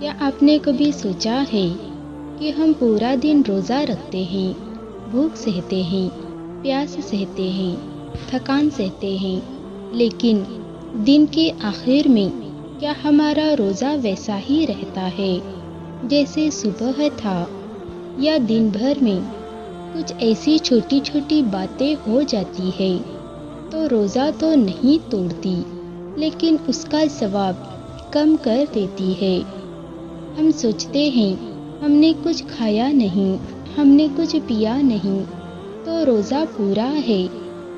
کیا آپ نے کبھی سوچا ہے کہ ہم پورا دن روزہ رکھتے ہیں، بھوک سہتے ہیں، پیاس سہتے ہیں، تھکان سہتے ہیں، لیکن دن کے آخر میں کیا ہمارا روزہ ویسا ہی رہتا ہے جیسے صبح تھا، یا دن بھر میں کچھ ایسی چھوٹی چھوٹی باتیں ہو جاتی ہے تو روزہ تو نہیں توڑتی لیکن اس کا ثواب کم کر دیتی ہے؟ ہم سوچتے ہیں ہم نے کچھ کھایا نہیں، ہم نے کچھ پیا نہیں تو روزہ پورا ہے،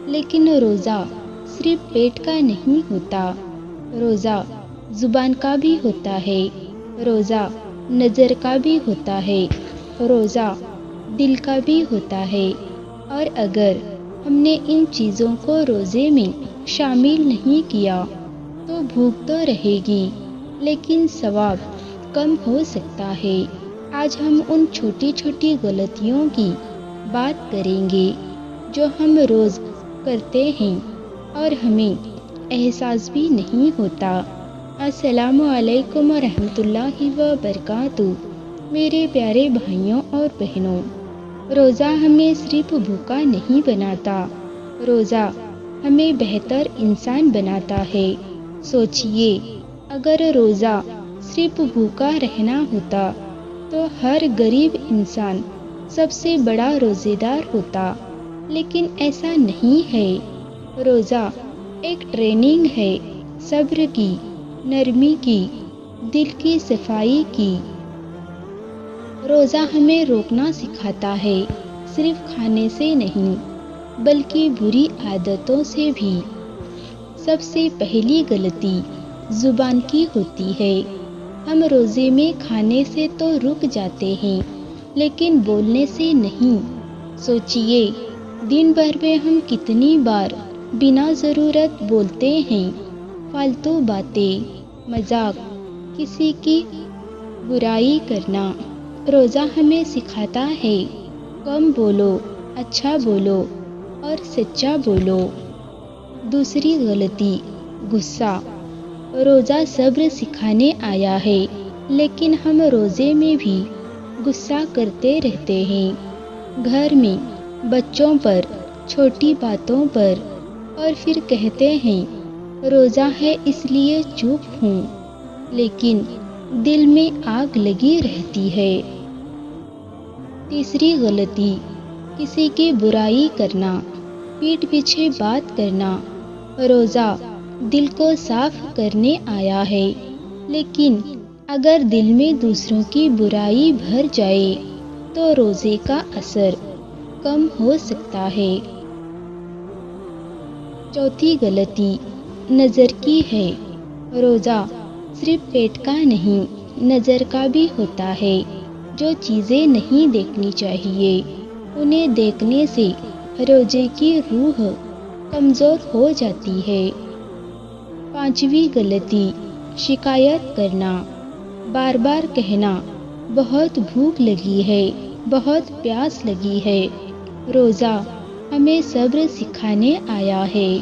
لیکن روزہ صرف پیٹ کا نہیں ہوتا، روزہ زبان کا بھی ہوتا ہے، روزہ نظر کا بھی ہوتا ہے، روزہ دل کا بھی ہوتا ہے، اور اگر ہم نے ان چیزوں کو روزے میں شامل نہیں کیا تو بھوک تو رہے گی لیکن ثواب کم ہو سکتا ہے۔ آج ہم ان چھوٹی چھوٹی غلطیوں کی بات کریں گے جو ہم روز کرتے ہیں اور ہمیں احساس بھی نہیں ہوتا۔ السلام علیکم ورحمۃ اللہ وبرکاتہ۔ میرے پیارے بھائیوں اور بہنوں، روزہ ہمیں صرف بھوکا نہیں بناتا، روزہ ہمیں بہتر انسان بناتا ہے۔ سوچئے، اگر روزہ صرف بھوکا رہنا ہوتا تو ہر غریب انسان سب سے بڑا روزے دار ہوتا، لیکن ایسا نہیں ہے۔ روزہ ایک ٹریننگ ہے، صبر کی، نرمی کی، دل کی صفائی کی۔ روزہ ہمیں روکنا سکھاتا ہے، صرف کھانے سے نہیں بلکہ بری عادتوں سے بھی۔ سب سے پہلی غلطی زبان کی ہوتی ہے۔ ہم روزے میں کھانے سے تو رک جاتے ہیں لیکن بولنے سے نہیں۔ سوچئے، دن بھر میں ہم کتنی بار بنا ضرورت بولتے ہیں، فالتو باتیں، مذاق، کسی کی برائی کرنا۔ روزہ ہمیں سکھاتا ہے کم بولو، اچھا بولو اور سچا بولو۔ دوسری غلطی غصہ۔ روزہ صبر سکھانے آیا ہے لیکن ہم روزے میں بھی غصہ کرتے رہتے ہیں، گھر میں بچوں پر، چھوٹی باتوں پر، اور پھر کہتے ہیں روزہ ہے اس لیے چپ ہوں، لیکن دل میں آگ لگی رہتی ہے۔ تیسری غلطی کسی کی برائی کرنا، پیٹھ پیچھے بات کرنا۔ روزہ دل کو صاف کرنے آیا ہے، لیکن اگر دل میں دوسروں کی برائی بھر جائے تو روزے کا اثر کم ہو سکتا ہے۔ چوتھی غلطی نظر کی ہے۔ روزہ صرف پیٹ کا نہیں، نظر کا بھی ہوتا ہے۔ جو چیزیں نہیں دیکھنی چاہیے انہیں دیکھنے سے روزے کی روح کمزور ہو جاتی ہے۔ پانچویں غلطی شکایت کرنا، بار بار کہنا بہت بھوک لگی ہے، بہت پیاس لگی ہے۔ روزہ ہمیں صبر سکھانے آیا ہے۔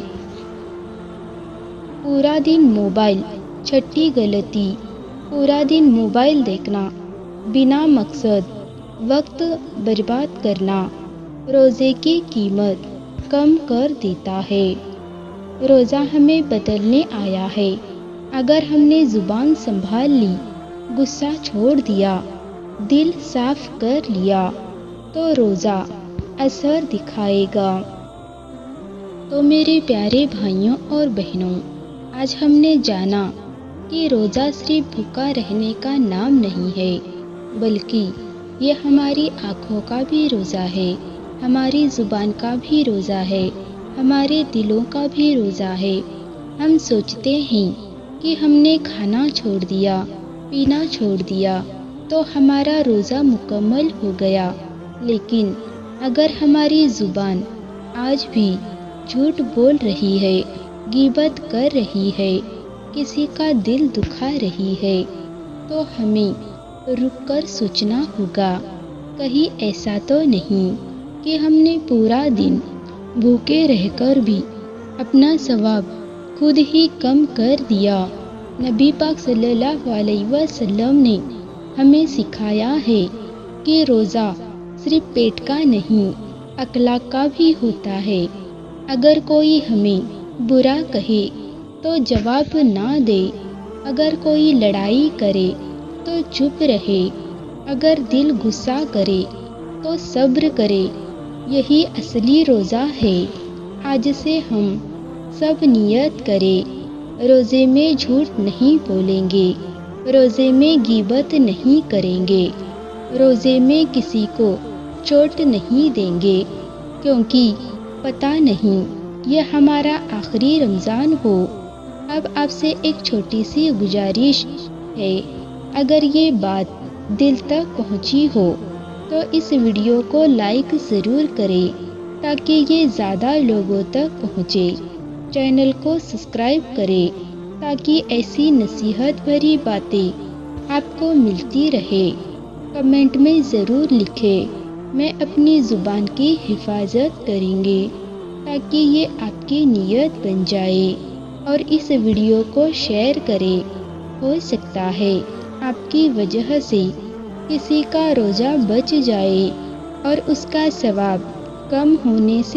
پورا دن موبائل۔ چھٹی غلطی پورا دن موبائل دیکھنا، بنا مقصد وقت برباد کرنا روزے کی قیمت کم کر دیتا ہے۔ روزہ ہمیں بدلنے آیا ہے۔ اگر ہم نے زبان سنبھال لی، غصہ چھوڑ دیا، دل صاف کر لیا تو روزہ اثر دکھائے گا۔ تو میرے پیارے بھائیوں اور بہنوں، آج ہم نے جانا کہ روزہ صرف بھوکا رہنے کا نام نہیں ہے، بلکہ یہ ہماری آنکھوں کا بھی روزہ ہے، ہماری زبان کا بھی روزہ ہے، ہمارے دلوں کا بھی روزہ ہے۔ ہم سوچتے ہیں کہ ہم نے کھانا چھوڑ دیا، پینا چھوڑ دیا تو ہمارا روزہ مکمل ہو گیا، لیکن اگر ہماری زبان آج بھی جھوٹ بول رہی ہے، غیبت کر رہی ہے، کسی کا دل دکھا رہی ہے، تو ہمیں رک کر سوچنا ہوگا، کہیں ایسا تو نہیں کہ ہم نے پورا دن بھوکے رہ کر بھی اپنا ثواب خود ہی کم کر دیا۔ نبی پاک صلی اللہ علیہ وسلم نے ہمیں سکھایا ہے کہ روزہ صرف پیٹ کا نہیں، اخلاق کا بھی ہوتا ہے۔ اگر کوئی ہمیں برا کہے تو جواب نہ دے، اگر کوئی لڑائی کرے تو چپ رہے، اگر دل غصہ کرے تو صبر کرے، یہی اصلی روزہ ہے۔ آج سے ہم سب نیت کریں، روزے میں جھوٹ نہیں بولیں گے، روزے میں غیبت نہیں کریں گے، روزے میں کسی کو چوٹ نہیں دیں گے، کیونکہ پتہ نہیں یہ ہمارا آخری رمضان ہو۔ اب آپ سے ایک چھوٹی سی گزارش ہے، اگر یہ بات دل تک پہنچی ہو تو اس ویڈیو کو لائک ضرور کریں تاکہ یہ زیادہ لوگوں تک پہنچے۔ چینل کو سبسکرائب کریں تاکہ ایسی نصیحت بھری باتیں آپ کو ملتی رہے۔ کمنٹ میں ضرور لکھیں، میں اپنی زبان کی حفاظت کریں گے تاکہ یہ آپ کی نیت بن جائے، اور اس ویڈیو کو شیئر کریں۔ ہو سکتا ہے آپ کی وجہ سے کسی کا روزہ بچ جائے اور اس کا ثواب کم ہونے سے